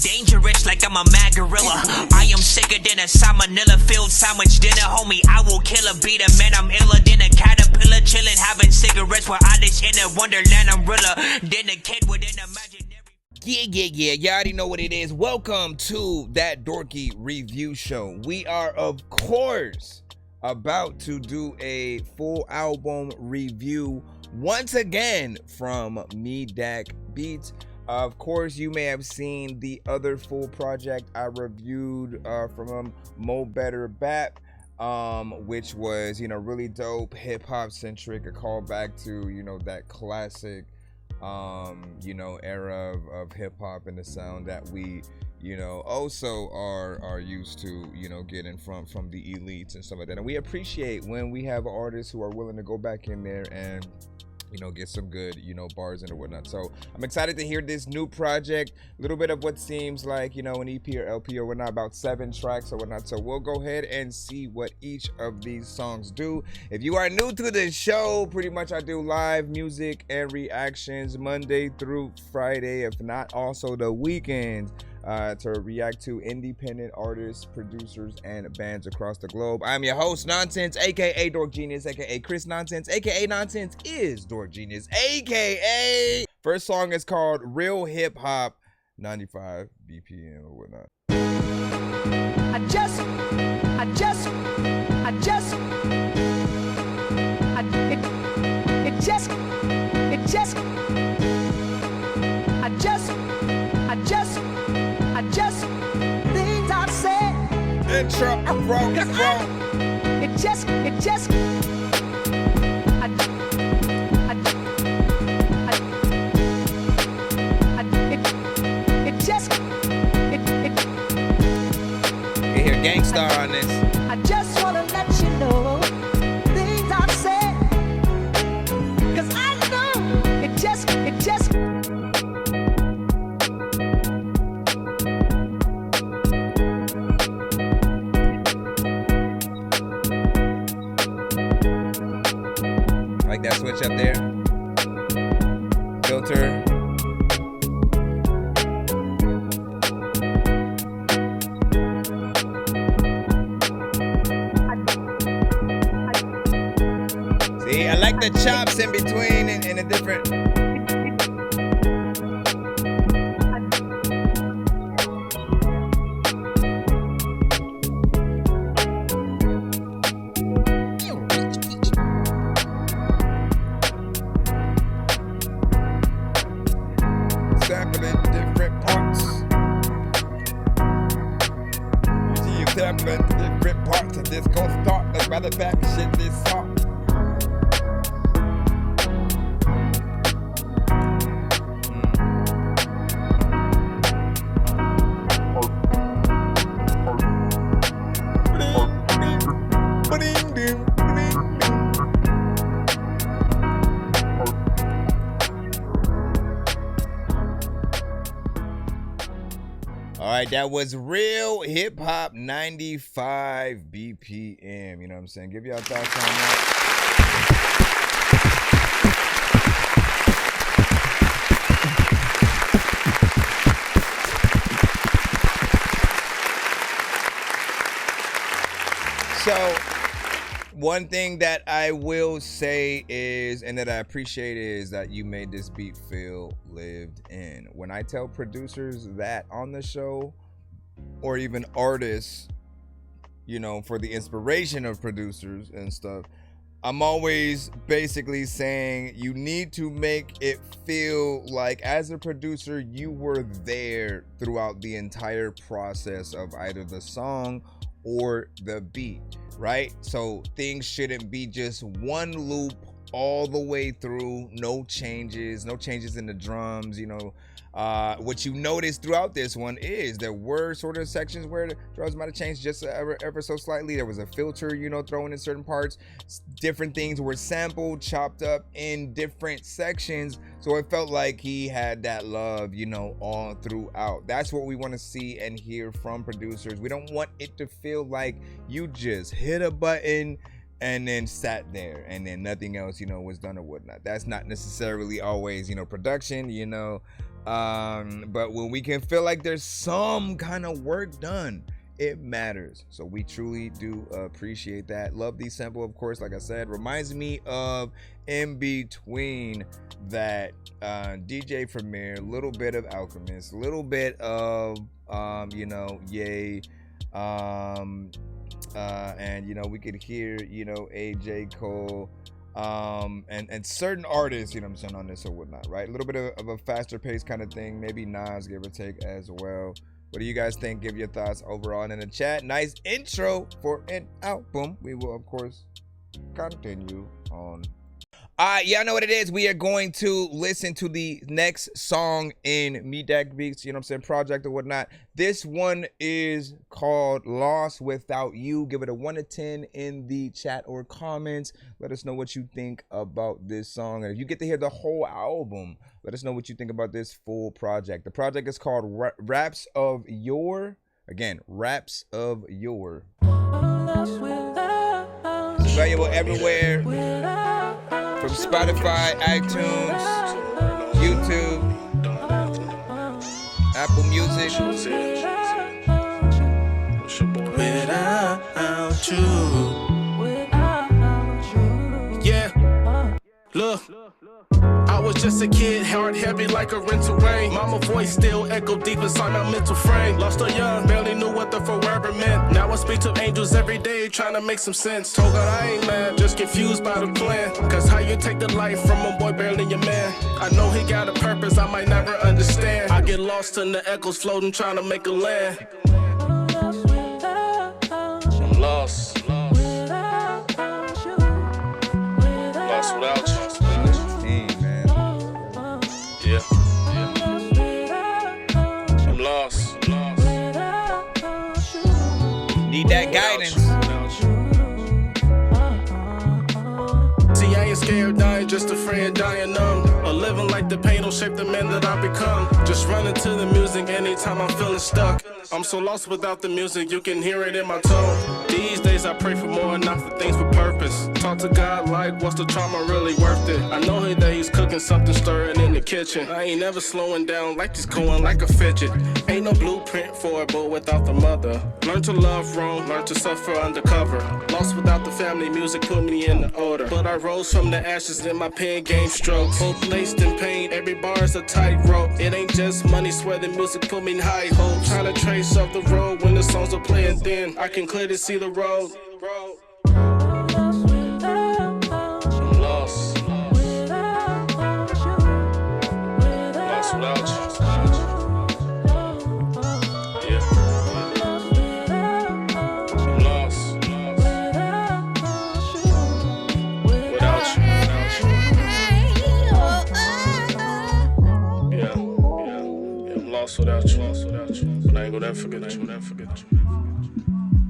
Dangerous like I'm a mad gorilla. I am sicker than a salmonella filled sandwich dinner, homie. I will kill a beat a man. I'm iller than a caterpillar, chillin', having cigarettes while I dish in a wonderland. I'm realer than a kid with an imaginary. Yeah. You already know what it is. Welcome to That Dorky Review Show. We are, of course, about to do a full album review once again from Meedak Beats. Of course, you may have seen the other full project I reviewed from him, Mo Better Bap, which was, really dope, hip-hop centric, a callback to, that classic, era of hip-hop and the sound that we, also are used to, getting from the elites and stuff like that. And we appreciate when we have artists who are willing to go back in there and get some good, bars and whatnot. So I'm excited to hear this new project, a little bit of what seems like, an EP or LP or whatnot, about 7 tracks or whatnot. So we'll go ahead and see what each of these songs do. If you are new to the show, pretty much I do live music and reactions Monday through Friday, if not also the weekends. To react to independent artists, producers, and bands across the globe. I'm your host, Nonsense, aka Dork Genius, aka Chris Nonsense, aka Nonsense is Dork Genius, aka. First song is called Real Hip Hop, 95 BPM or whatnot. I just things I've said. Intro, bro. It just You hear Gangstar on this. I just wanna let you know things I've said, 'cause I know it just like that switch up there. Filter. See, I like the chops in between and a different. Sampling different parts. You see you sampling different parts of this gon' start. Let's rather back shit this song. All right, that was Real Hip Hop, 95 BPM. You know what I'm saying? Give y'all thoughts on that. So, one thing that I will say is, and that I appreciate, is that you made this beat feel lived in. When I tell producers that on the show, or even artists, for the inspiration of producers and stuff, I'm always basically saying you need to make it feel like, as a producer, you were there throughout the entire process of either the song or the beat, right? So things shouldn't be just one loop all the way through, no changes in the drums. What you noticed throughout this one is there were sort of sections where the drums might have changed just ever so slightly. There was a filter, thrown in certain parts. Different things were sampled, chopped up in different sections. So it felt like he had that love, all throughout. That's what we want to see and hear from producers. We don't want it to feel like you just hit a button and then sat there and then nothing else, was done or whatnot. That's not necessarily always, production, But when we can feel like there's some kind of work done, it matters. So we truly do appreciate that. Love the sample, of course. Like I said, reminds me of In Between, that DJ Premier, little bit of Alchemist, little bit of Yay, and we could hear AJ Cole, and certain artists, I'm saying, on this or whatnot, right? A little bit of a faster pace kind of thing, maybe Nas, give or take, as well. What do you guys think? Give your thoughts overall in the chat. Nice intro for an album. We will, of course, continue on. Y'all know what it is. We are going to listen to the next song in Meedak Beats, project or whatnot. This one is called Lost Without You. Give it a 1 to 10 in the chat or comments. Let us know what you think about this song. And if you get to hear the whole album, let us know what you think about this full project. The project is called Raps of Yore. Again, Raps of Yore. Available everywhere. From Spotify, iTunes, YouTube, Apple Music. Without you. Yeah. Look. I was just a kid, heart heavy like a rental rain. Mama voice still echo deep inside my mental frame. Lost her young, barely knew what the forever meant. Now I speak to angels every day, trying to make some sense. Told God I ain't mad, just confused by the plan. Cause how you take the life from a boy barely your man. I know he got a purpose I might never understand. I get lost in the echoes floating, trying to make a land. I'm lost. Lost without you. Yeah. I'm lost. Need that guidance. See, I ain't scared, dying, just afraid dying numb. Or living like the pain don't shape the man that I become. Just running to the music anytime I'm feeling stuck. I'm so lost without the music, you can hear it in my tone. These days I pray for more, not for things with purpose. Talk to God like, what's the trauma really worth it? I know that he's cooking something stirring in the kitchen. I ain't never slowing down like he's going like a fidget. Ain't no blueprint for a boy without the mother. Learn to love wrong, learn to suffer undercover. Lost without the family, music put me in the order. But I rose from the ashes in my pen game strokes. Hope laced in pain, every bar's a tightrope. It ain't just money, swear the music put me in high hopes. Trying to trace up the road when the songs are playing thin. I can clearly see the road. I'm lost. Lost without you. Yeah. I'm lost. Without you. Yeah. I'm lost without you. But I ain't gonna never forget you.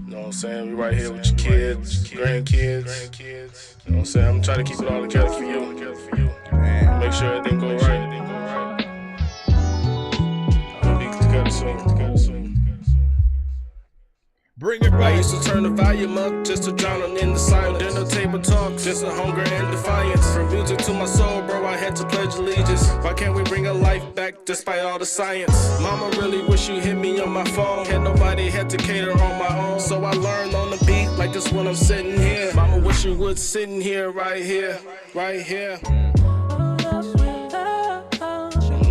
Know what I'm saying? We right here with your kids, grandkids. You know what I'm saying? I'm trying to keep it all together for you. Make sure everything go right. We'll be together soon. Bring it I back. used to turn the volume up just to drown them in the silence. Dinner table talk, just a hunger and defiance. From music to my soul, bro, I had to pledge allegiance. Why can't we bring a life back despite all the science? Mama really wish you hit me on my phone. Had nobody had to cater on my own. So I learned on the beat like this when I'm sitting here. Mama wish you would sitting here, right here. I'm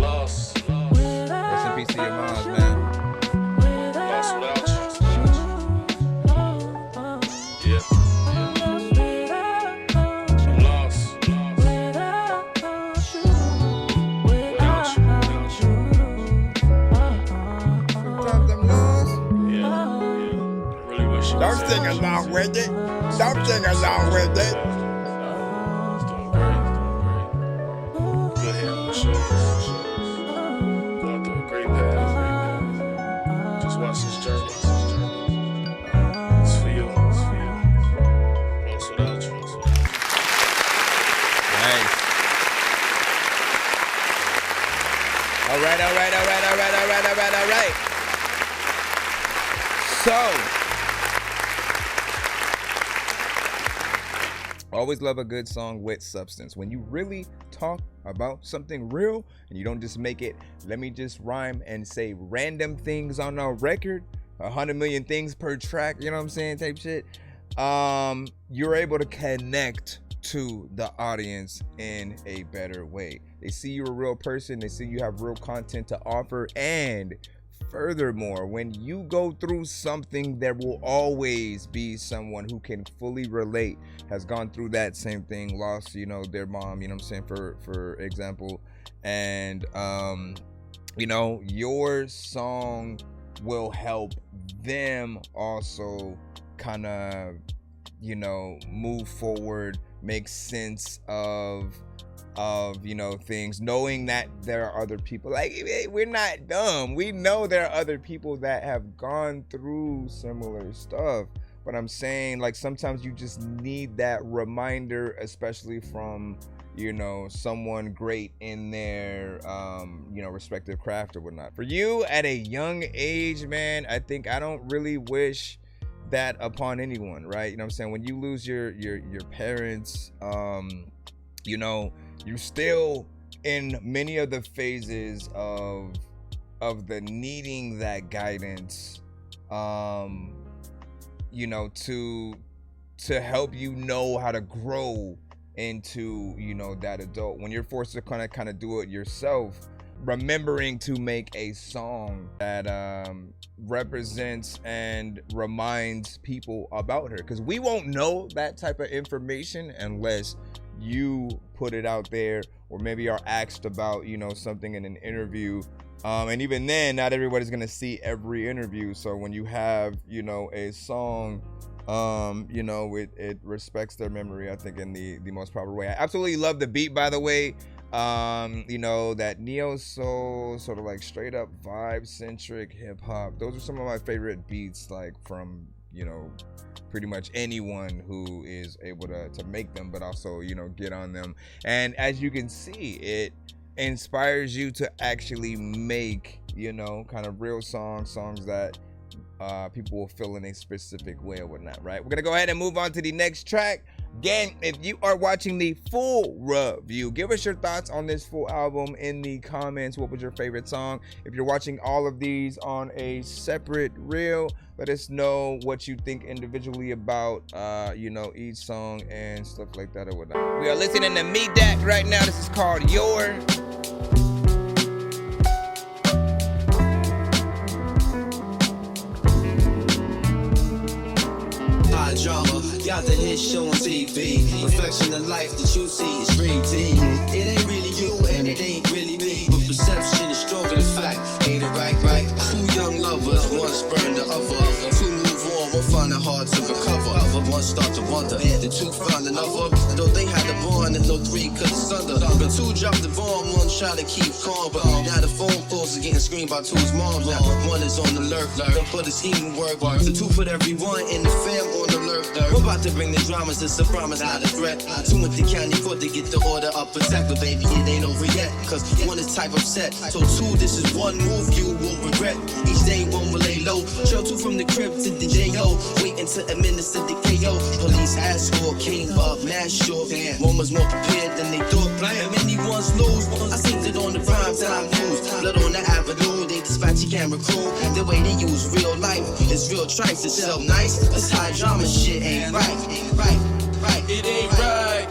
lost. Rest in peace to your moms, man. Lost without you. Yeah. I'm lost. Without you. Sometimes I'm lost. Yeah. I really wish you Don't was sing there. along with it. Don't sing along with it. It's doing great. Good head on the shoulders. Going through a great path. Just watch this journey. It's for you. Lost without you. Nice. All right. So, Always love a good song with substance. When you really talk about something real and you don't just make it, let me just rhyme and say random things on a record, 100 million things per track, you know what I'm saying, type shit. You're able to connect to the audience in a better way. They see you're a real person, they see you have real content to offer, and furthermore, when you go through something, there will always be someone who can fully relate, has gone through that same thing, lost, you know, their mom, you know what I'm saying, for example. And you know, your song will help them also kind of, you know, move forward, make sense of you know, things, knowing that there are other people. Like, we're not dumb, we know there are other people that have gone through similar stuff, but I'm saying, like, sometimes you just need that reminder, especially from, you know, someone great in their you know, respective craft or whatnot. For you at a young age, man, I think I don't really wish that upon anyone, right? You know what I'm saying? When you lose your parents, you know, you're still in many of the phases of the needing that guidance, you know, to help you know how to grow into, you know, that adult. When you're forced to kind of do it yourself, remembering to make a song that represents and reminds people about her, because we won't know that type of information unless you put it out there, or maybe are asked about, you know, something in an interview, and even then, not everybody's gonna see every interview. So when you have, you know, a song, you know, it respects their memory, I think, in the most proper way. I absolutely love the beat, by the way. You know, that neo soul, sort of like straight up vibe centric hip hop, those are some of my favorite beats, like, from, you know, pretty much anyone who is able to make them, but also, you know, get on them. And as you can see, it inspires you to actually make, you know, kind of real songs that people will feel in a specific way or whatnot, right? We're gonna go ahead and move on to the next track. Again, if you are watching the full review, give us your thoughts on this full album in the comments. What was your favorite song? If you're watching all of these on a separate reel, let us know what you think individually about, you know, each song and stuff like that or whatnot. We are listening to Meedak right now. This is called Yore. Drama, got the hit show on TV. Reflection of life that you see is 3D. It ain't really you and it ain't really me, but perception is stronger than fact. Ain't it right? Two young lovers, one spurn the other. Two move on, one find it hard to recover. One start to wonder, the two found another. Though they had a bond and no three could asunder. But two dropped the bomb, one try to keep calm. But now the phone calls are getting screamed by two's mom. Now one is on the lurk, don't put a scheme in work. So two put everyone in the fam on the lurk. We're about to bring the dramas, it's a promise, not a threat. Two went to county court to get the order up attack. But baby, it ain't over yet, cause one is type upset. So two, this is one move you will regret. Each day one will lay low. Show two from the crib to the J.O. Waiting to administer the KO. Police ass score came up, mass short. One was more prepared than they thought. And many ones lose. I seen it on the prime time news. Blood on the avenue, they dispatch your camera crew. The way they use real life is real trice. It's so nice. This high drama shit ain't right. It ain't right.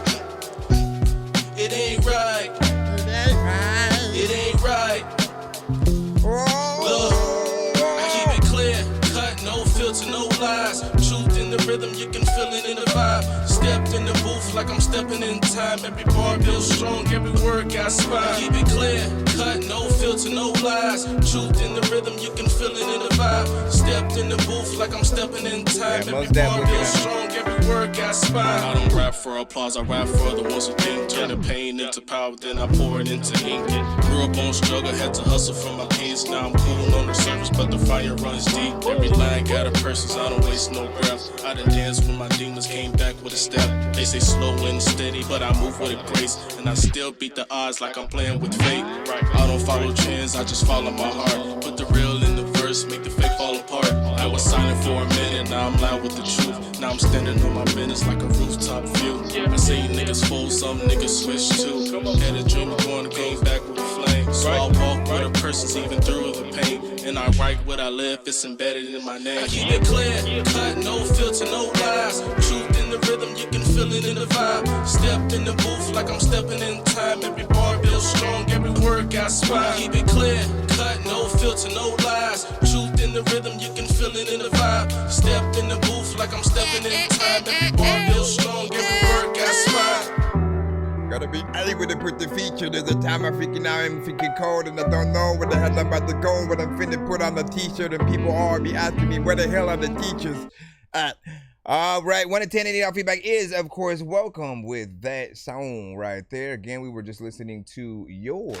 It ain't right. It ain't right. Look, I keep it clear, cut, no filter, no lies. Truth in the rhythm, you can feel it in the vibe. Stepped in the booth like I'm stepping in time. Every bar feels strong, every word got spine. Keep it clear, cut, no filter, no lies. Truth in the rhythm, you can feel it in the vibe. Stepped in the booth like I'm stepping in time. Every bar feels strong, every word got spine. I don't rap for applause, I rap for the ones who think. Turn the pain into power, then I pour it into ink. Grew up on struggle, had to hustle from my kids. Now I'm cool on the surface, but the fire runs deep. Every line got a purpose, I don't waste no breath. I done danced when my demons came back with a step. They say slow and steady, but I move with a grace. And I still beat the odds like I'm playing with fate. I don't follow trends, I just follow my heart. Put the real in the verse, make the fake fall apart. I was silent for a minute, now I'm loud with the truth. Now I'm standing on my business like a rooftop view. I see niggas fool, some niggas switch too. Had a dream of going back with the flame. So I walk with a person's even through the pain. And I write what I live, it's embedded in my name. I keep it clear, cut, no filter, no lies. Truth in the rhythm, you can feel it in the vibe. Step in the booth like I'm stepping in time. Every bar feels strong, every word got spine. Keep it clear, cut, no filter, no lies. Truth in the rhythm, you can feel it in the vibe. Step in the booth like I'm stepping in time. Every bar feels strong, every word got spine. Gotta be able to put the feature. There's a time I'm freaking cold and I don't know where the hell I'm about to go. But I'm finna put on a t-shirt and people all be asking me where the hell are the teachers at. All right, 1 to 10 and our feedback is, of course, welcome with that song right there. Again, we were just listening to Yore.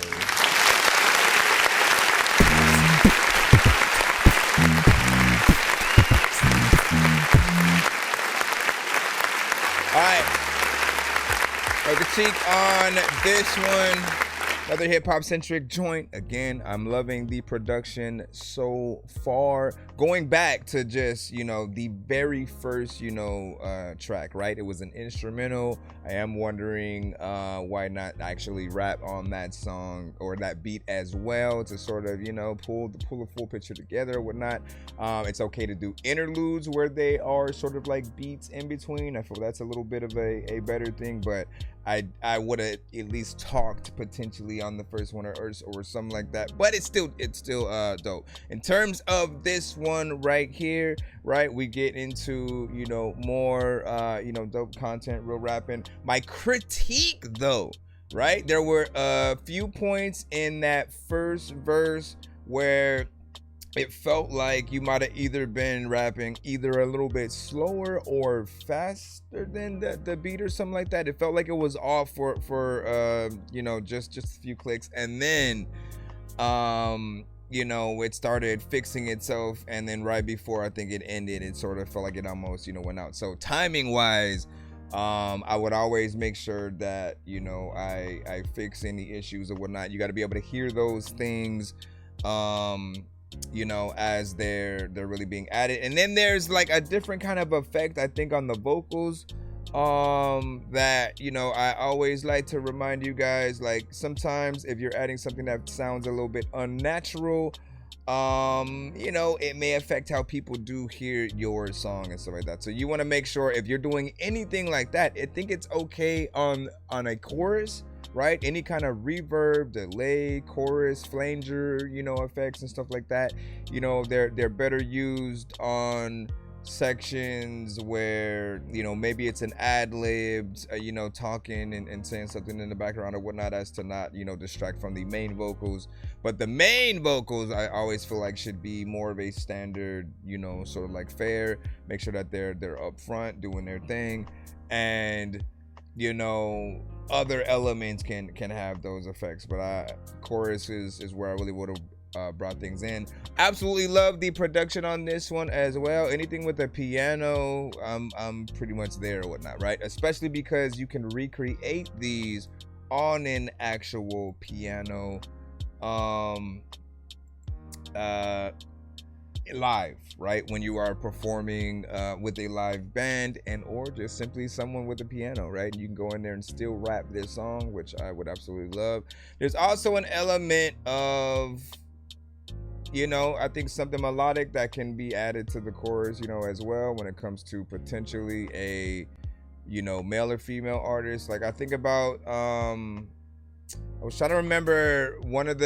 All right. A critique on this one. Another hip-hop centric joint. Again, I'm loving the production so far. Going back to just, the very first, track, right? It was an instrumental. I am wondering why not actually rap on that song or that beat as well to sort of, pull a full picture together or whatnot. It's okay to do interludes where they are sort of like beats in between. I feel that's a little bit of a better thing, but I would have at least talked potentially on the first one or something like that, but it's still dope. In terms of this one right here, right, we get into more dope content, real rapping. My critique though, right, there were a few points in that first verse where it felt like you might have either been rapping either a little bit slower or faster than the beat or something like that. It felt like it was off for just a few clicks, and then it started fixing itself, and then right before I think it ended, it sort of felt like it almost went out. So timing wise, I would always make sure that I fix any issues or whatnot. You got to be able to hear those things as they're really being added. And then there's like a different kind of effect, I think, on the vocals that I always like to remind you guys, like, sometimes if you're adding something that sounds a little bit unnatural, it may affect how people do hear your song and stuff like that. So you want to make sure if you're doing anything like that, I think it's okay on a chorus, right? Any kind of reverb, delay, chorus, flanger, effects and stuff like that. They're better used on sections where maybe it's an ad-libbed talking and saying something in the background or whatnot, as to not distract from the main vocals. But the main vocals, I always feel like, should be more of a standard, sort of like fair. Make sure that they're up front doing their thing, and other elements can have those effects. But chorus is where I really would have brought things in. Absolutely love the production on this one as well. Anything with a piano, I'm pretty much there or whatnot, right? Especially because you can recreate these on an actual piano live, right? When you are performing with a live band and or just simply someone with a piano, right? You can go in there and still rap this song, which I would absolutely love. There's also an element of I think something melodic that can be added to the chorus, as well, when it comes to potentially a, male or female artist. Like, I think about, I was trying to remember one of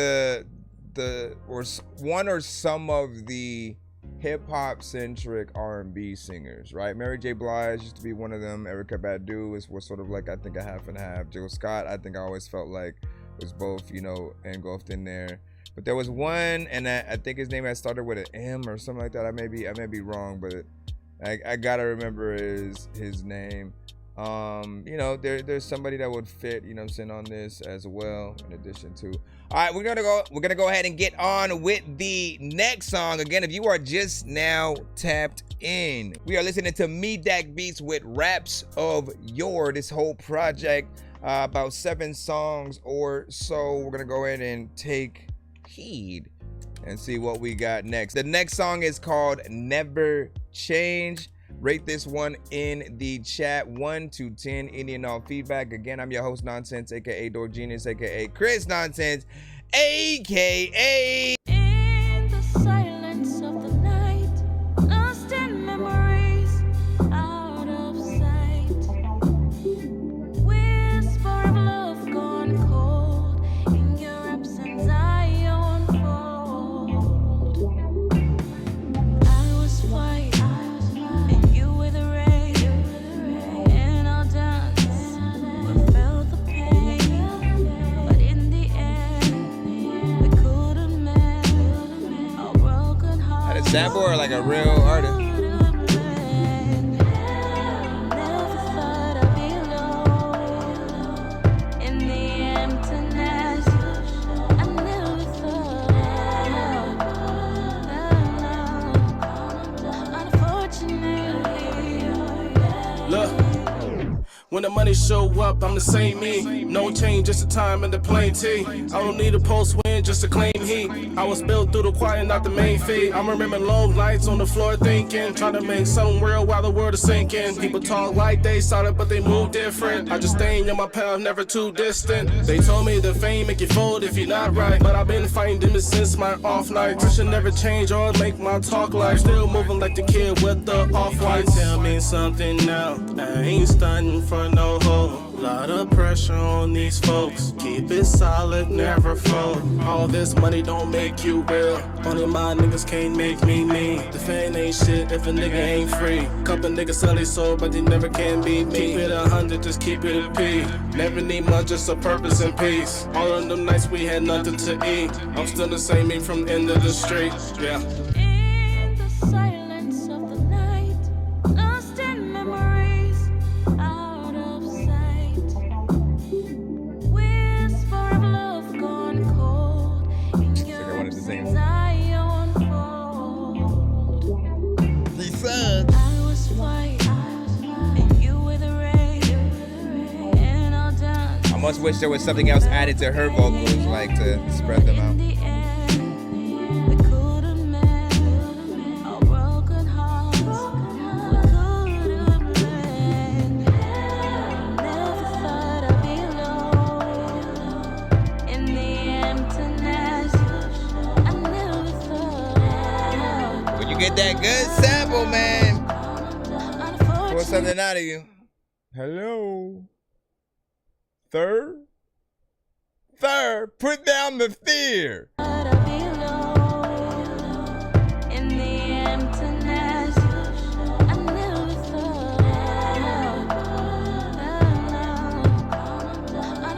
one or some of the hip hop centric R&B singers, right? Mary J. Blige used to be one of them. Erykah Badu was sort of like, I think, a half and half. Jill Scott, I think I always felt like was both, engulfed in there. But there was one, and I think his name had started with an M or something like that. I may be wrong, but I gotta remember his name. There's somebody that would fit, on this as well, in addition to. All right, we're gonna go ahead and get on with the next song. Again, if you are just now tapped in, we are listening to Meedak Beats with Raps of Yore. This whole project, about 7 songs or so. We're gonna go ahead and take heed and see what we got next. The next song is called Never Change Rate this one in the chat, 1 to 10, any and all feedback. Again, I'm your host Nonsense, aka Door Genius, aka Chris Nonsense, aka In the silence of the night, lost in memories, out of sight. Whisper of love gone cold. In your absence, I unfold. I was white, and you were the rain. And I'll dance. We felt the pain, but in the end, we couldn't mend our broken hearts. Had a sample or like a real artist? Look, when the money show up, I'm the same me. No change, just the time and the plain T. I don't need a post win just to claim heat. I was built through the choir, not the main feed. I remember long nights on the floor thinking, trying to make something real while the world is sinking. People talk like they solid, but they move different. I just stay in my path, never too distant. They told me the fame make you fold if you're not right, but I've been fighting demons since my off nights. I should never change or make my talk like still moving like the kid with the off-white. Tell me something now, I ain't stunting for no hoe. Lot of pressure on these folks. Keep it solid, never fold. All this money don't make you real. Only my niggas can't make me me. The fan ain't shit if a nigga ain't free. Couple niggas sell they soul, but they never can beat me. Keep it 100, just keep it a P. Never need much, just a purpose and peace. All of them nights we had nothing to eat. I'm still the same me from the end of the street. Yeah. In the silence of the night, lost in memories, out of sight. Whisper of love gone cold. In your I wanted to sing. absence, I unfold. He sucks. I was white, and you were the rain. And I'll dance. I must wish there was something else added to her vocals, like to spread them out. In the end, we couldn't mend our broken hearts. We couldn't mend. Never thought I'd be alone in the emptiness. I never thought. When you get that good sample, man, pull something out of you. Hello. Third, put down the fear. I'd be alone in the emptiness. I never thought.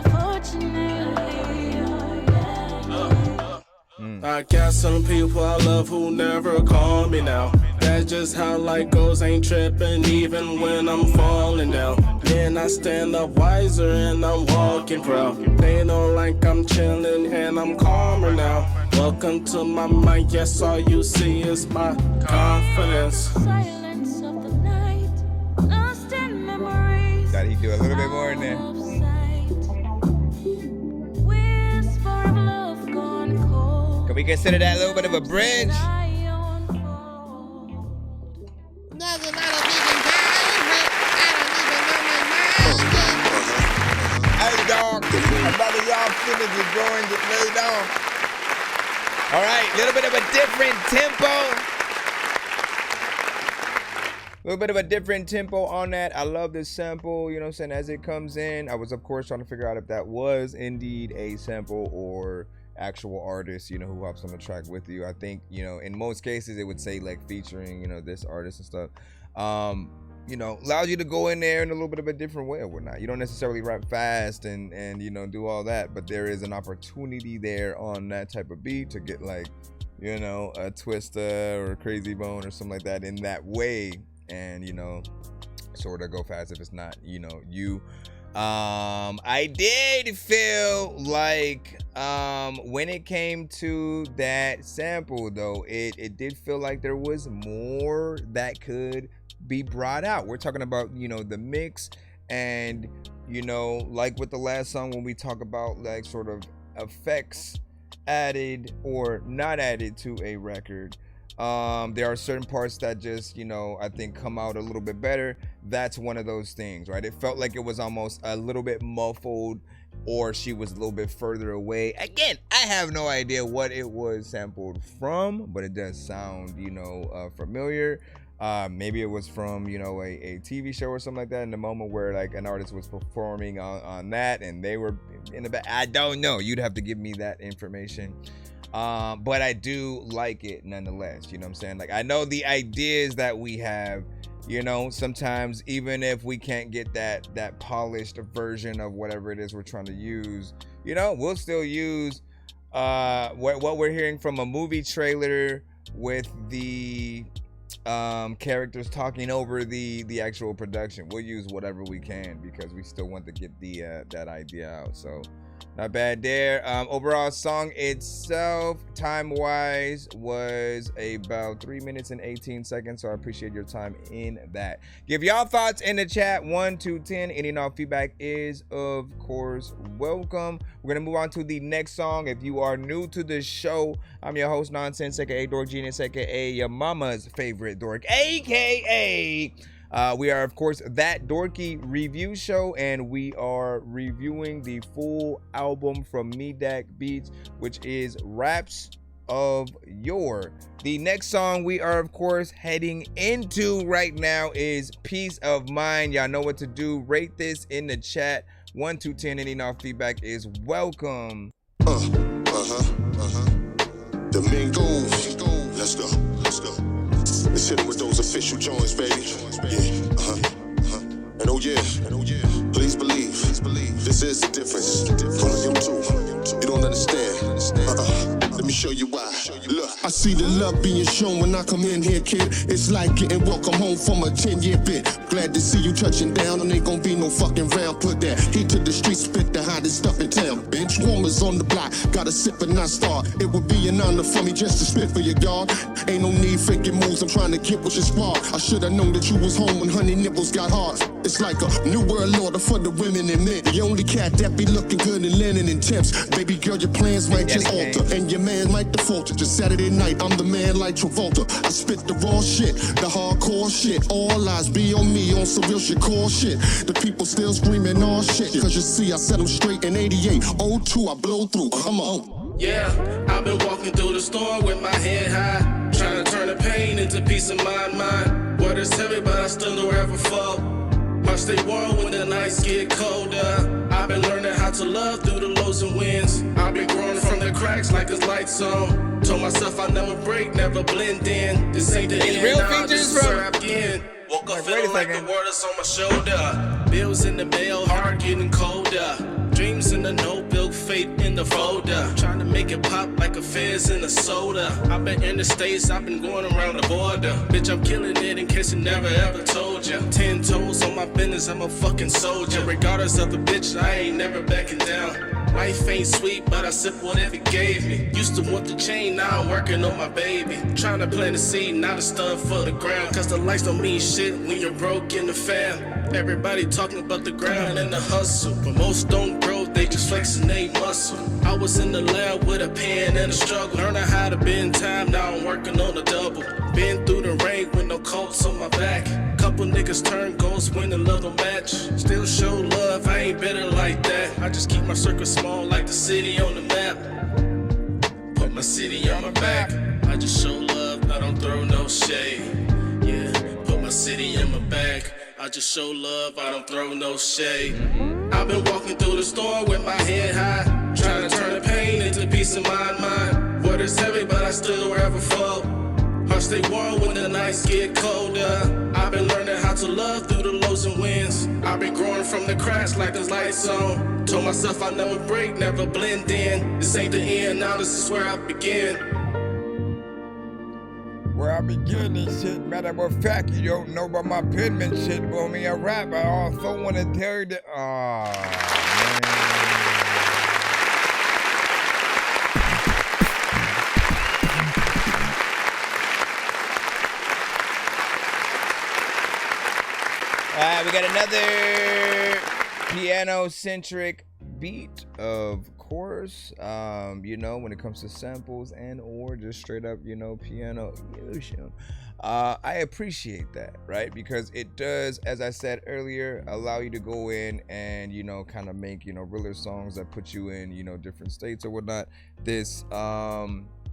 Unfortunately. I got some people I love who never call me now. That's just how life goes, ain't tripping even when I'm falling down. Then I stand up wiser and I'm walking proud. They know like I'm chilling and I'm calmer now. Welcome to my mind, yes, all you see is my confidence. Silence of the night, lost in memories. Thought he'd do a little bit more in there. Out of sight. Whisper of love gone cold. Can we consider that a little bit of a bridge? I unfold. Hey, dog. I'd rather y'all finish it going get laid on. All right, a little bit of a different tempo. A little bit of a different tempo on that. I love this sample, you know what I'm saying, as it comes in. I was, of course, trying to figure out if that was indeed a sample or actual artist, you know, who hops on the track with you. I think, you know, in most cases, it would say, like, featuring, you know, this artist and stuff. You know, allows you to go in there in a little bit of a different way or whatnot. You don't necessarily rap fast and you know, do all that, but there is an opportunity there on that type of beat to get, like, you know, a Twista or a Crazy Bone or something like that in that way, and, you know, sort of go fast if it's not, you know, you. I did feel like when it came to that sample, though, it did feel like there was more that could be brought out. We're talking about, you know, the mix, and, you know, like with the last song, when we talk about, like, sort of effects added or not added to a record, There are certain parts that just, I think come out a little bit better. That's one of those things, right? It felt like it was almost a little bit muffled, or she was a little bit further away. Again, I have no idea what it was sampled from, but it does sound, familiar. Maybe it was from, a TV show or something like that, in the moment where like an artist was performing on that and they were in the back. I don't know. You'd have to give me that information. But I do like it nonetheless. You know what I'm saying? Like, I know the ideas that we have, sometimes even if we can't get that polished version of whatever it is we're trying to use, we'll still use what we're hearing from a movie trailer with the characters talking over the actual production. We'll use whatever we can because we still want to get that idea out. So not bad there. Overall song itself, time wise, was about 3 minutes and 18 seconds. So I appreciate your time in that. Give y'all thoughts in the chat, 1 to 10. Any and all feedback is of course welcome. We're gonna move on to the next song. If you are new to the show, I'm your host Nonsense, aka Dork Genius, aka your mama's favorite dork, aka we are, of course, That Dorky Review Show, and we are reviewing the full album from Meedak Beats, which is Raps of Yore. The next song we are, of course, heading into right now is Peace of Mind. Y'all know what to do. Rate this in the chat. 1 to 10. Any and all feedback is welcome. Domingos. Let's go. Let's hit it with those official joints, baby. Yeah, And oh yeah, please believe, this is the difference. Volume 2, you don't understand. Let me show you why. Look, I see the love being shown when I come in here, kid. It's like getting welcome home from a 10-year bid. Glad to see you touching down, and ain't gonna be no fucking round. Put that heat to the streets, spit the hottest stuff in town. Bench warmers on the block, gotta sip and not start. It would be an honor for me just to spit for your guard. Ain't no need faking moves, I'm trying to get with your spark. I should've known that you was home when honey nipples got hard. It's like a new world order for the women and men. The only cat that be looking good in linen and temps. Baby girl, your plans might just alter, and your man might default to. Just Saturday night, I'm the man like Travolta. I spit the raw shit, the hardcore shit. All eyes be on me on some real shit, core shit. The people still screaming all shit, cause you see I set them straight in 88. 02, I blow through, come on. Yeah, I've been walking through the storm with my head high, trying to turn the pain into peace of mind. Water's heavy, but I still don't ever fall. I stay warm when the nights get colder. I've been learning how to love through the lows and winds. I've been growing from the cracks like it's lights on. Told myself I never break, never blend in. This ain't the end, real now, features this is from- where I begin. Woke up Wait a feeling like the second. world is on my shoulder. Bills in the mail, heart getting colder. Dreams in the notebook, fate in the folder. Trying to make it pop like a fizz in a soda. I've been in the States, I've been going around the border. Bitch, I'm killing it in case I never ever told ya. 10 toes on my business, I'm a fucking soldier. Regardless of the bitch, I ain't never backing down. Life ain't sweet, but I sip whatever it gave me. Used to want the chain, now I'm working on my baby. Trying to plant a seed, not a stunt for the ground. Cause the lights don't mean shit when you're broke in the fam. Everybody talking about the grind and the hustle, but most don't grow, they just flexing they muscle. I was in the lab with a pen and a struggle, learning how to bend time, now I'm working on a double. Been through the rain with no coats on my back. Couple niggas turn ghosts when the love don't match. Still show love, I ain't better like that. I just keep my circle small like the city on the map. Put my city on my back. I just show love, I don't throw no shade. Yeah, put my city in my bag. I just show love, I don't throw no shade. I've been walking through the storm with my head high, trying to turn the pain into peace of mind. Water's heavy, but I still don't ever fall. Heart stay warm when the nights get colder. I've been learning how to love through the lows and winds. I've been growing from the cracks like there's lights on. Told myself I never break, never blend in. This ain't the end, now this is where I begin. Where I begin this shit, matter of fact, you don't know about my penmanship, but me a rap, I also want to tell you that, Alright, we got another piano-centric beat, of course, you know, when it comes to samples and or just straight up, you know, piano fusion. I appreciate that, right? Because it does, as I said earlier, allow you to go in and, you know, kind of make, you know, realer songs that put you in, you know, different states or whatnot. This,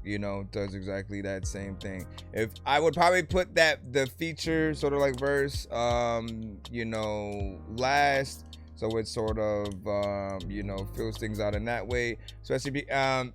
you know, does exactly that same thing. If I would probably put the feature sort of like verse, you know, last. So it sort of, you know, fills things out in that way, especially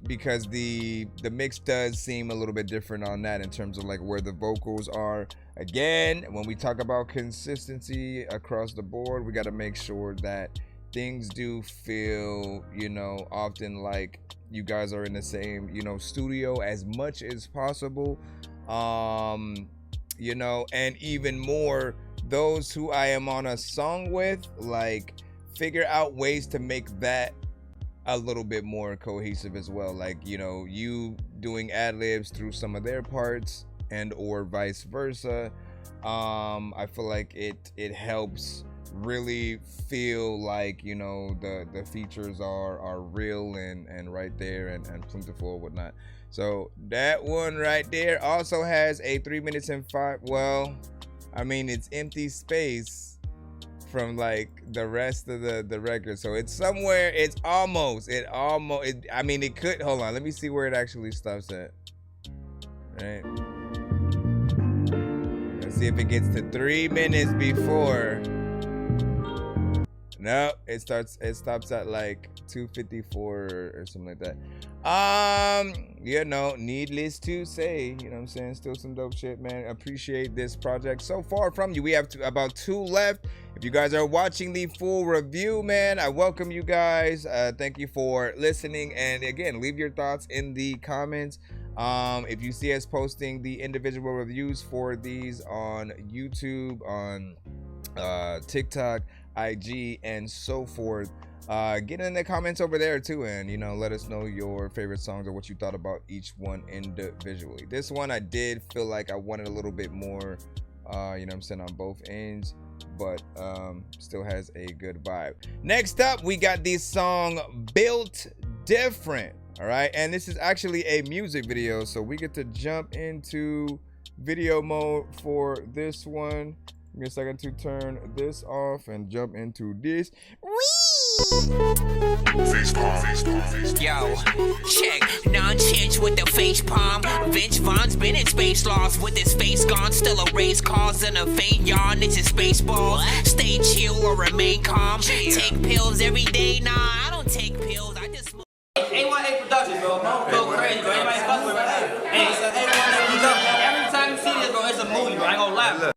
because the mix does seem a little bit different on that in terms of like where the vocals are. Again, when we talk about consistency across the board, we got to make sure that things do feel, you know, often like you guys are in the same, you know, studio as much as possible. You know, and even more, those who I am on a song with, like, figure out ways to make that a little bit more cohesive as well, like, you know, you doing ad-libs through some of their parts and or vice versa. I feel like it helps really feel like, you know, the features are real and right there and plentiful or whatnot. So that one right there also has a 3 minutes and 5, well, I mean, it's empty space from like the rest of the record, so it's somewhere, it's almost, I mean, it could, hold on, let me see where it actually stops at. Right, let's see if it gets to 3 minutes before. No, it stops at like 2:54 or something like that. You know, needless to say, you know what I'm saying, still some dope shit, man. Appreciate this project so far from you. We have about 2 left. If you guys are watching the full review, man, I welcome you guys. Thank you for listening, and again, leave your thoughts in the comments. If you see us posting the individual reviews for these on YouTube, on TikTok, IG, and so forth, get in the comments over there too, and, you know, let us know your favorite songs or what you thought about each one individually. This one, I did feel like I wanted a little bit more, you know what I'm saying, on both ends, but still has a good vibe. Next up, we got the song Built Different. All right, and this is actually a music video, so we get to jump into video mode for this one. Give me a second to turn this off and jump into this. Yo, check, non-change with the face palm. Vince Vaughn's been in space lost with his face gone. Still a race cause and a faint yawn. It's his baseball. Stay chill or remain calm. Take pills every day. Nah, I don't take pills. I just smoke. A1A Productions, bro. Go crazy, bro. Everybody fuck with it. Hey, it's A1A Productions. Every time you see this, bro, it's a movie, bro. I ain't gonna lie.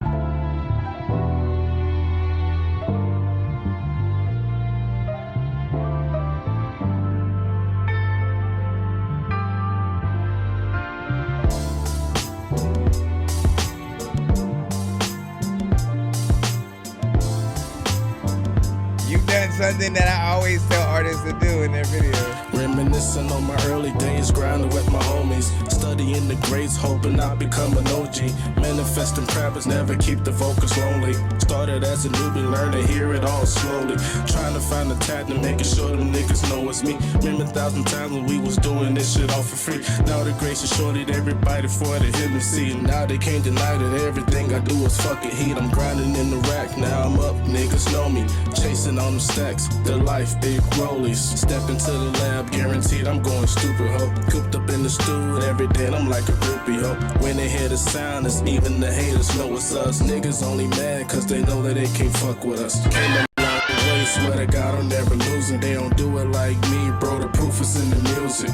Something that I always tell artists to do in their videos. Reminiscing on my early days, grinding with my homies, studying the grades, hoping I become an OG. Manifesting rappers, never keep the vocals lonely. Started as a newbie, learned to hear it all slowly. Trying to find the talent, making sure them niggas know it's me. Remember 1,000 times when we was doing this shit all for free. Now the grace is shorted everybody for the hit and see. Now they can't deny that everything I do is fucking heat. I'm grinding in the rack, now I'm up, niggas know me. Chasing on them stacks, the life big rollies. Step into the lab, guaranteed I'm going stupid, ho. Cooped up in the stool every day, and I'm like a groupie, ho. When they hear the sound, it's even the haters know it's us. Niggas only mad cause they know that they can't fuck with us. Came a long way, swear to God I'm never losing. They don't do it like me, bro, the proof is in the music.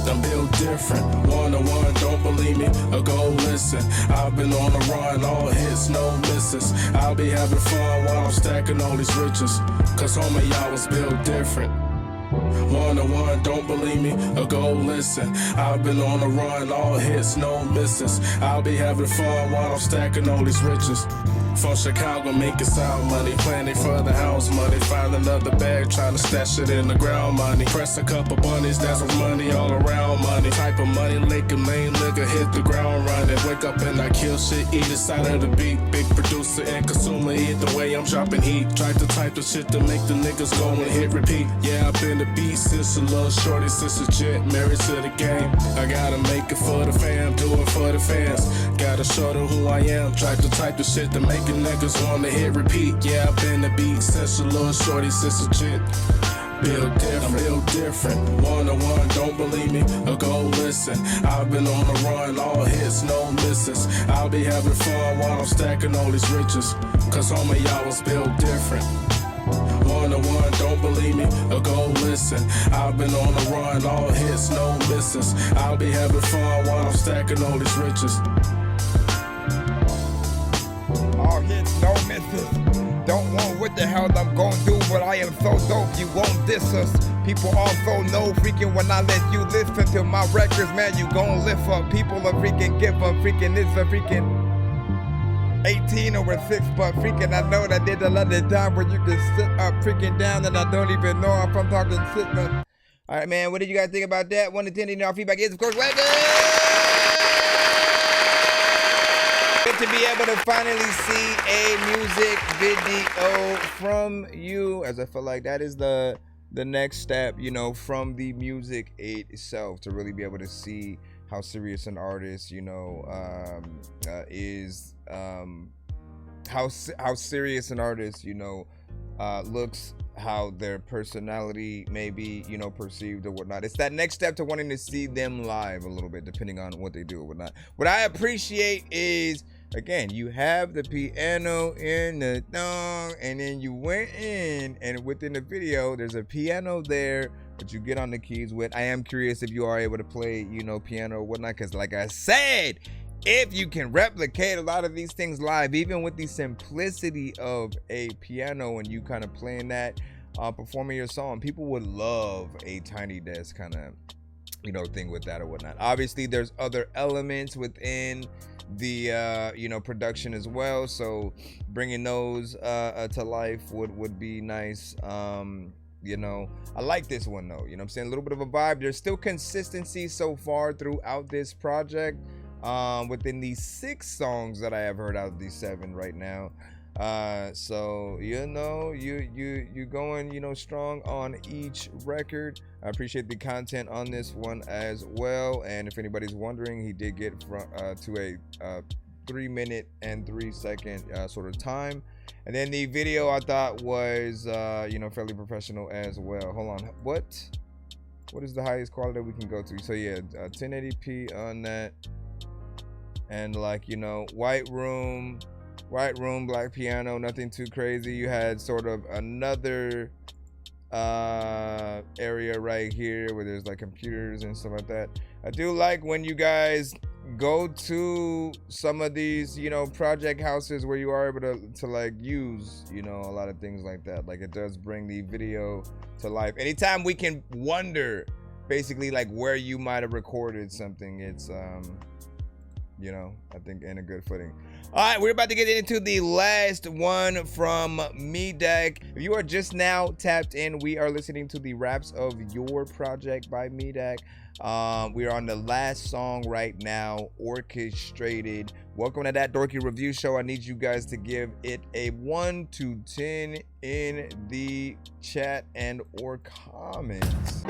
I'm built different, one-to-one, don't believe me, or go listen. I've been on the run, all hits, no misses. I'll be having fun while I'm stacking all these riches, cause homie, y'all was built different. One-to-one, don't believe me, or go listen. I've been on the run, all hits, no misses. I'll be having fun while I'm stacking all these riches. From Chicago, making sound money, planning for the house money. Find another bag, trying to stash it in the ground money. Press a couple bunnies, that's some money all around money. Type of money, Lincoln, main nigga hit the ground running. Wake wake up and I kill shit, either side of the beat. Big producer and consumer, either way I'm dropping heat. Try to type the shit to make the niggas go and hit repeat. Yeah, I've been the beat since a little shorty, since a jet, married to the game. I gotta make it for the fam, do it for the fans. Gotta show them who I am. Try to type the shit to make the niggas wanna hit repeat. Yeah, I've been the beat since a little shorty, since a jet. Build different, one-on-one, don't believe me, or go listen. I've been on the run, all hits, no misses. I'll be having fun while I'm stacking all these riches, cause homie, y'all was built different. One-on-one, don't believe me, or go listen. I've been on the run, all hits, no misses. I'll be having fun while I'm stacking all these riches. All hits, no misses. Don't want what the hell I'm gon' do, but I am so dope, you won't diss us. People also know freaking when I let you listen to my records, man, you gon' lift up. People are freaking give up, freaking it's a freaking 18 over 6, but freaking I know that there's a lot of time where you can sit up freaking down and I don't even know if I'm talking shit, man. Alright, man, what did you guys think about that? 1 to 10, and our feedback is, of course, good to be able to finally see a music video from you, as I feel like that is the next step, you know, from the music itself, to really be able to see how serious an artist, you know, is, how serious an artist, you know, looks, how their personality may be, you know, perceived or whatnot. It's that next step to wanting to see them live a little bit, depending on what they do or whatnot. What I appreciate is, again, you have the piano in the thong, and then you went in, and within the video, there's a piano there that you get on the keys with. I am curious if you are able to play, you know, piano or whatnot, because like I said, if you can replicate a lot of these things live, even with the simplicity of a piano and you kind of playing that, performing your song, people would love a Tiny Desk kind of, you know, thing with that or whatnot. Obviously, there's other elements within the you know, production as well, so bringing those to life would be nice. You know, I like this one though, you know what I'm saying, a little bit of a vibe. There's still consistency so far throughout this project, within these 6 songs that I have heard out of these 7 right now. So you know, you going, you know, strong on each record. I appreciate the content on this one as well, and if anybody's wondering, he did get to a 3 minute and 3 second sort of time, and then the video I thought was you know, fairly professional as well. Hold on, what is the highest quality we can go to? So yeah, 1080p on that, and like, you know, white room, black piano, nothing too crazy. You had sort of another area right here where there's like computers and stuff like that. I do like when you guys go to some of these, you know, project houses where you are able to like use, you know, a lot of things like that. Like, it does bring the video to life. Anytime we can wonder basically like where you might have recorded something, it's you know, I think in a good footing. All right, we're about to get into the last one from Meedak. If you are just now tapped in, we are listening to the raps of Yore project by Meedak. We are on the last song right now, Orchestrated. Welcome to That Dorky Review Show. I need you guys to give it a 1 to 10 in the chat and or comments.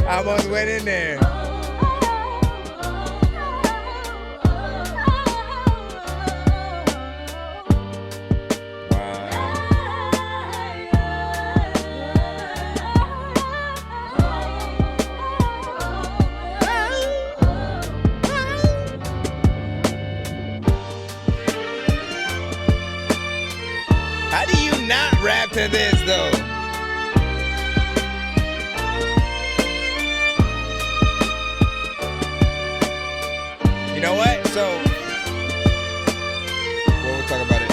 I almost went in there. Wow. How do you not rap to this though? You know what? So, we'll talk about it.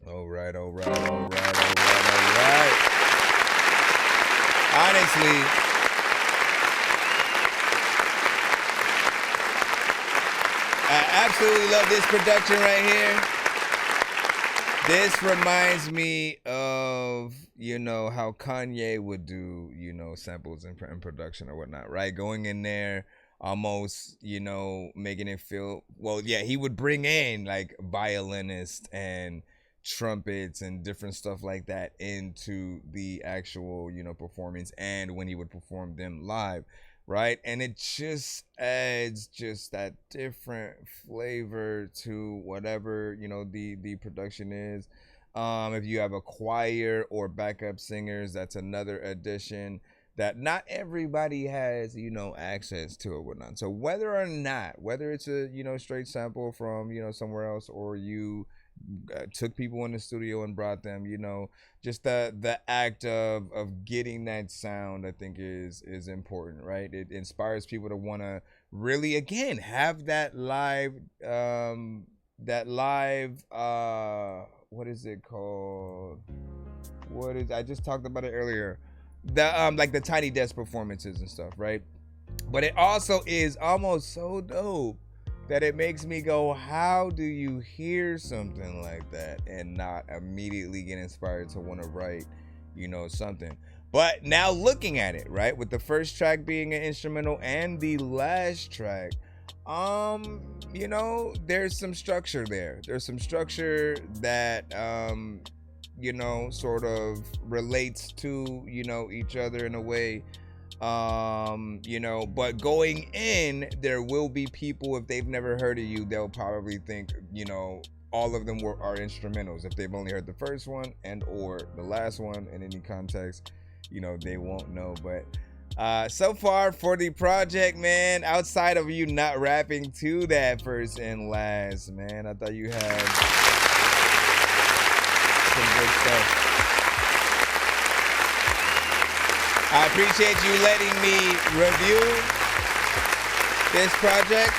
All right. Honestly, I absolutely love this production right here. This reminds me of, you know, how Kanye would do, you know, samples in production or whatnot, right? Going in there, almost, you know, making it feel, well, yeah, he would bring in like violinists and trumpets and different stuff like that into the actual, you know, performance, and when he would perform them live, right? And it just adds just that different flavor to whatever, you know, the production is. If you have a choir or backup singers, that's another addition that not everybody has, you know, access to or whatnot. So whether it's a, you know, straight sample from, you know, somewhere else, or you took people in the studio and brought them, you know, just the act of getting that sound, I think is important, right? It inspires people to want to really, again, have that live what is it called? I just talked about it earlier, the like the Tiny Desk performances and stuff, right? But it also is almost so dope that it makes me go, how do you hear something like that and not immediately get inspired to want to write, you know, something? But now looking at it, right, with the first track being an instrumental and the last track, you know, there's some structure there. There's some structure that, you know, sort of relates to, you know, each other in a way. You know, but going in, there will be people, if they've never heard of you, they'll probably think, you know, all of them are instrumentals. If they've only heard the first one and or the last one in any context, you know, they won't know. But so far for the project, man, outside of you not rapping to that first and last, man, I thought you had some good stuff. I appreciate you letting me review this project.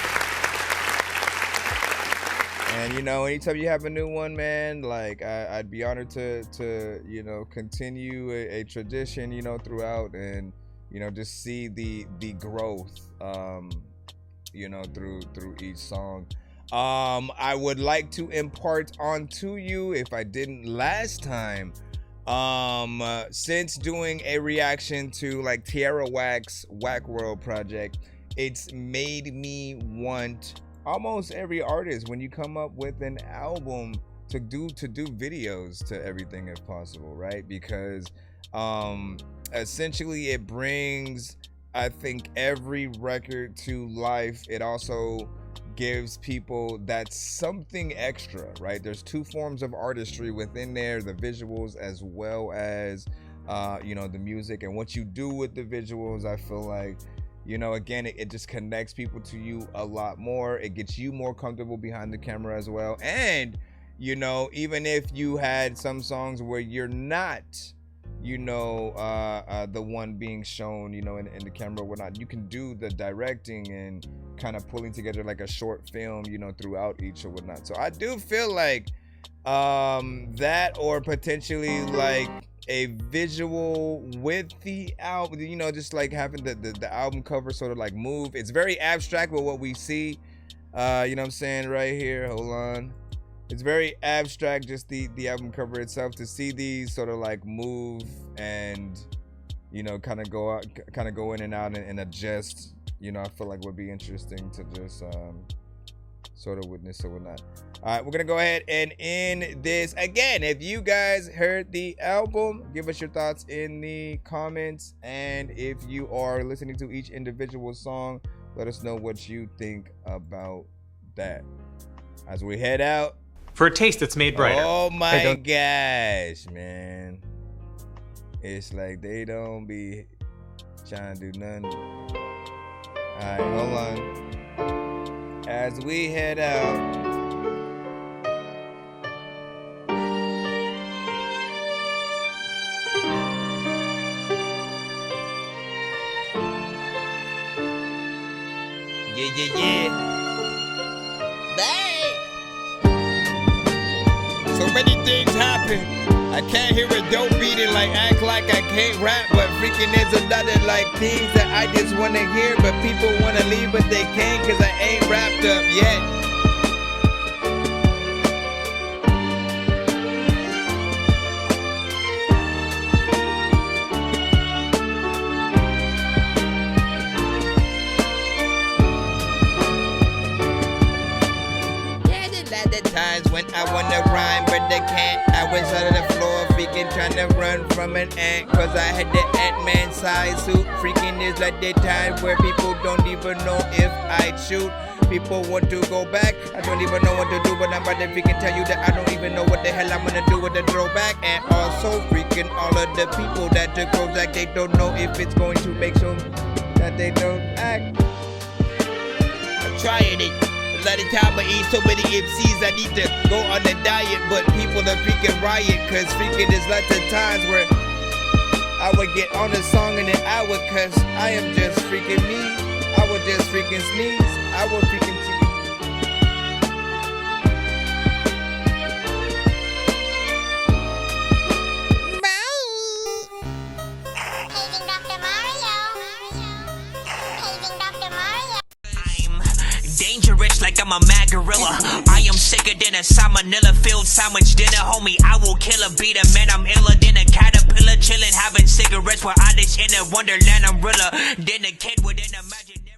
And, you know, anytime you have a new one, man, like, I'd be honored to you know, continue a tradition, you know, throughout, and, you know, just see the growth, you know, through each song. I would like to impart onto you, if I didn't last time, since doing a reaction to like Tierra Whack's Whack World project, it's made me want almost every artist, when you come up with an album, to do videos to everything if possible, right? Because essentially it brings, I think, every record to life. It also gives people that something extra, right? There's two forms of artistry within there, the visuals as well as you know, the music. And what you do with the visuals, I feel like, you know, again, it just connects people to you a lot more. It gets you more comfortable behind the camera as well. And, you know, even if you had some songs where you're not, you know, the one being shown, you know, in the camera or whatnot, you can do the directing and kind of pulling together like a short film, you know, throughout each or whatnot. So I do feel like that, or potentially like a visual with the album, you know, just like having the album cover sort of like move. It's very abstract with what we see, you know what I'm saying, right here. Hold on. It's very abstract, just the album cover itself. To see these sort of like move and, you know, kind of go in and out and adjust, you know, I feel like would be interesting to just sort of witness or whatnot. All right, we're gonna go ahead and end this. Again, if you guys heard the album, give us your thoughts in the comments. And if you are listening to each individual song, let us know what you think about that. As we head out. For a taste that's made brighter. Oh my gosh, man. It's like they don't be trying to do nothing. All right, hold on. As we head out. Yeah. So many things happen. I can't hear a dope beating, like act like I can't rap, but freaking there's another like things that I just wanna hear, but people wanna leave, but they can't, cause I ain't wrapped up yet. Times when I wanna rhyme, but they can't. I was on the floor, freaking trying to run from an ant, cause I had the Ant-Man size suit. Freaking is like the times where people don't even know if I shoot. People want to go back, I don't even know what to do, but I'm about to freaking tell you that I don't even know what the hell I'm gonna do with the throwback. And also freaking all of the people that took Prozac, they don't know if it's going to make some that they don't act. I'm trying it. A lot of time I eat so many MCs, I need to go on a diet, but people are freaking riot, cause freaking there's lots of times where I would get on a song in an hour, cause I am just freaking me. I would just freaking sneeze. I would freaking like I'm a mad gorilla. I am sicker than a salmonella filled sandwich dinner, homie. I will kill a beater, man. I'm iller than a caterpillar, chilling, having cigarettes while I just in a wonderland. I'm realer than a kid with an imagination.